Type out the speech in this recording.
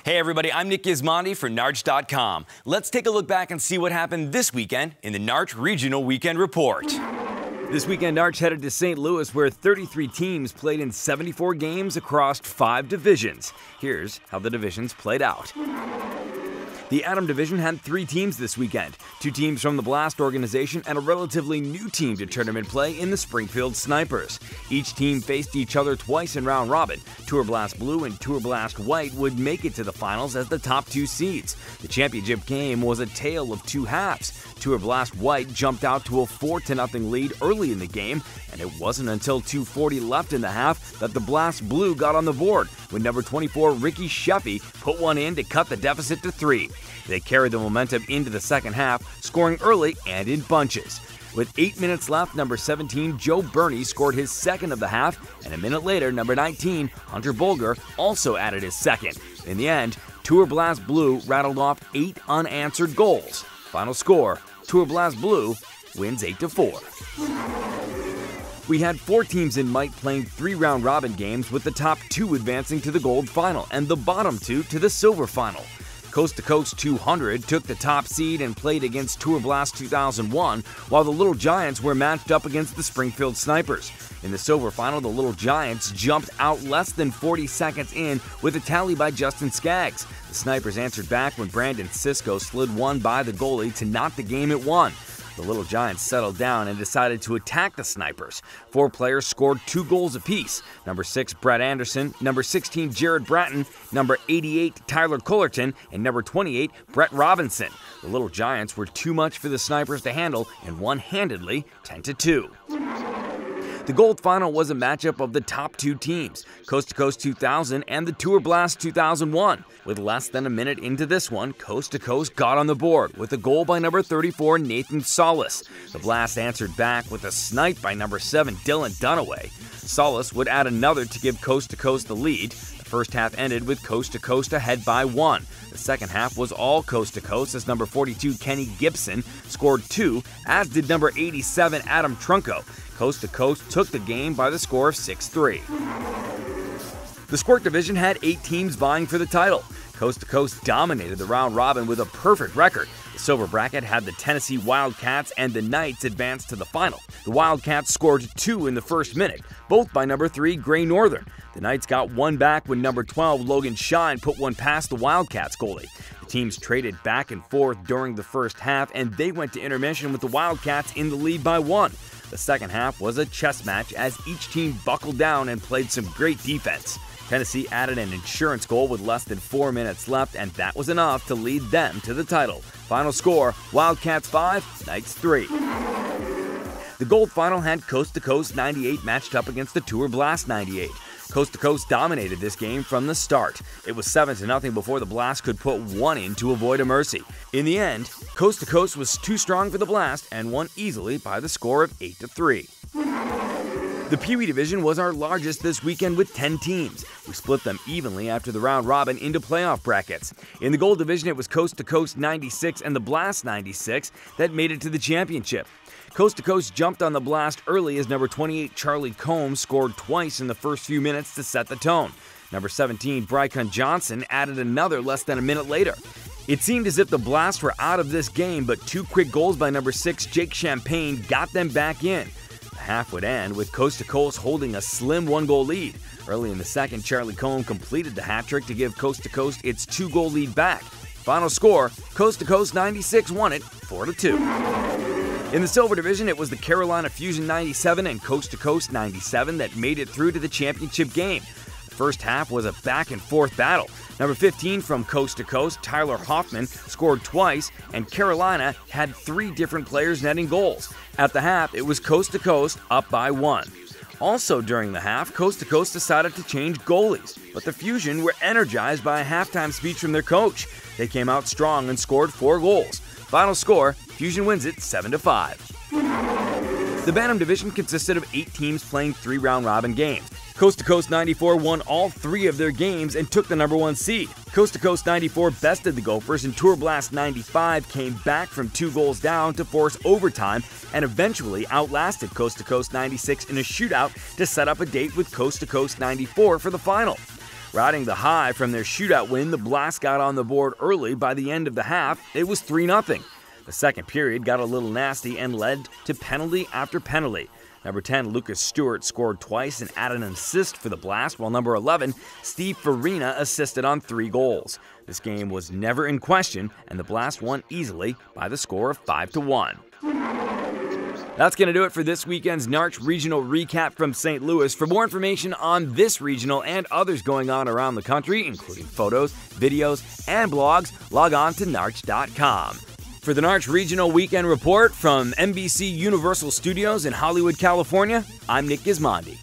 Hey everybody, I'm Nick Gismondi for NARCh.com. Let's take a look back and see what happened this weekend in the NARCh Regional Weekend Report. This weekend, NARCh headed to St. Louis, where 33 teams played in 74 games across 5 divisions. Here's how the divisions played out. The Atom Division had 3 teams this weekend, 2 teams from the Blast organization and a relatively new team to tournament play in the Springfield Snipers. Each team faced each other twice in round robin. Tour Blast Blue and Tour Blast White would make it to the finals as the top 2 seeds. The championship game was a tale of 2 halves. Tour Blast White jumped out to a 4-0 lead early in the game, and it wasn't until 2:40 left in the half that the Blast Blue got on the board, when number 24 Ricky Sheffy put one in to cut the deficit to 3. They carried the momentum into the second half, scoring early and in bunches. With 8 minutes left, number 17 Joe Burney scored his second of the half, and a minute later, number 19 Hunter Bulger also added his second. In the end, Tour Blast Blue rattled off 8 unanswered goals. Final score, Tour Blast Blue wins 8-4. We had 4 teams in Mite playing 3 round robin games, with the top 2 advancing to the gold final and the bottom 2 to the silver final. Coast to Coast 200 took the top seed and played against Tour Blast 2001, while the Little Giants were matched up against the Springfield Snipers. In the silver final, the Little Giants jumped out less than 40 seconds in with a tally by Justin Skaggs. The Snipers answered back when Brandon Cisco slid one by the goalie to knot the game at 1. The Little Giants settled down and decided to attack the Snipers. 4 players scored 2 goals apiece. Number 6, Brett Anderson, number 16, Jared Bratton, number 88, Tyler Cullerton, and number 28, Brett Robinson. The Little Giants were too much for the Snipers to handle and won handedly 10-2. The gold final was a matchup of the top 2 teams, Coast to Coast 2000 and the Tour Blast 2001. With less than a minute into this one, Coast to Coast got on the board with a goal by number 34 Nathan Solis. The Blast answered back with a snipe by number 7 Dylan Dunaway. Solis would add another to give Coast to Coast the lead. The first half ended with Coast to Coast ahead by 1. The second half was all Coast to Coast as number 42 Kenny Gibson scored 2, as did number 87 Adam Trunco. Coast to Coast took the game by the score of 6-3. The Squirt division had 8 teams vying for the title. Coast to Coast dominated the round robin with a perfect record. The silver bracket had the Tennessee Wildcats and the Knights advance to the final. The Wildcats scored 2 in the first minute, both by number 3 Gray Northern. The Knights got one back when number 12 Logan Shine put one past the Wildcats goalie. The teams traded back and forth during the first half, and they went to intermission with the Wildcats in the lead by 1. The second half was a chess match as each team buckled down and played some great defense. Tennessee added an insurance goal with less than 4 minutes left, and that was enough to lead them to the title. Final score, Wildcats 5, Knights 3. The gold final had Coast to Coast 98 matched up against the Tour Blast 98. Coast to Coast dominated this game from the start. It was 7-0 before the Blast could put one in to avoid a mercy. In the end, Coast to Coast was too strong for the Blast and won easily by the score of 8-3. The Peewee division was our largest this weekend with 10 teams. We split them evenly after the round robin into playoff brackets. In the gold division, it was Coast to Coast 96 and the Blast 96 that made it to the championship. Coast to Coast jumped on the Blast early as number 28 Charlie Combs scored twice in the first few minutes to set the tone. Number 17 Brycon Johnson added another less than a minute later. It seemed as if the Blast were out of this game, but 2 quick goals by number 6 Jake Champagne got them back in. The half would end with Coast to Coast holding a slim 1-goal lead. Early in the second, Charlie Combs completed the hat trick to give Coast to Coast its 2-goal lead back. Final score, Coast to Coast 96 won it 4-2. In the silver division, it was the Carolina Fusion 97 and Coast to Coast 97 that made it through to the championship game. The first half was a back-and-forth battle. Number 15 from Coast to Coast, Tyler Hoffman, scored twice, and Carolina had 3 different players netting goals. At the half, it was Coast to Coast up by 1. Also during the half, Coast to Coast decided to change goalies, but the Fusion were energized by a halftime speech from their coach. They came out strong and scored 4 goals. Final score, Fusion wins it 7-5. The Bantam division consisted of 8 teams playing 3 round robin games. Coast to Coast 94 won all 3 of their games and took the number 1 seed. Coast to Coast 94 bested the Gophers, and Tour Blast 95 came back from 2 goals down to force overtime and eventually outlasted Coast to Coast 96 in a shootout to set up a date with Coast to Coast 94 for the final. Riding the high from their shootout win, the Blast got on the board early. By the end of the half, it was 3-0. The second period got a little nasty and led to penalty after penalty. Number 10, Lucas Stewart, scored twice and added an assist for the Blast, while number 11, Steve Farina, assisted on 3 goals. This game was never in question, and the Blast won easily by the score of 5-1. That's going to do it for this weekend's NARCh Regional Recap from St. Louis. For more information on this regional and others going on around the country, including photos, videos, and blogs, log on to NARCh.com. For the NARCh Regional Weekend Report from NBC Universal Studios in Hollywood, California, I'm Nick Gismondi.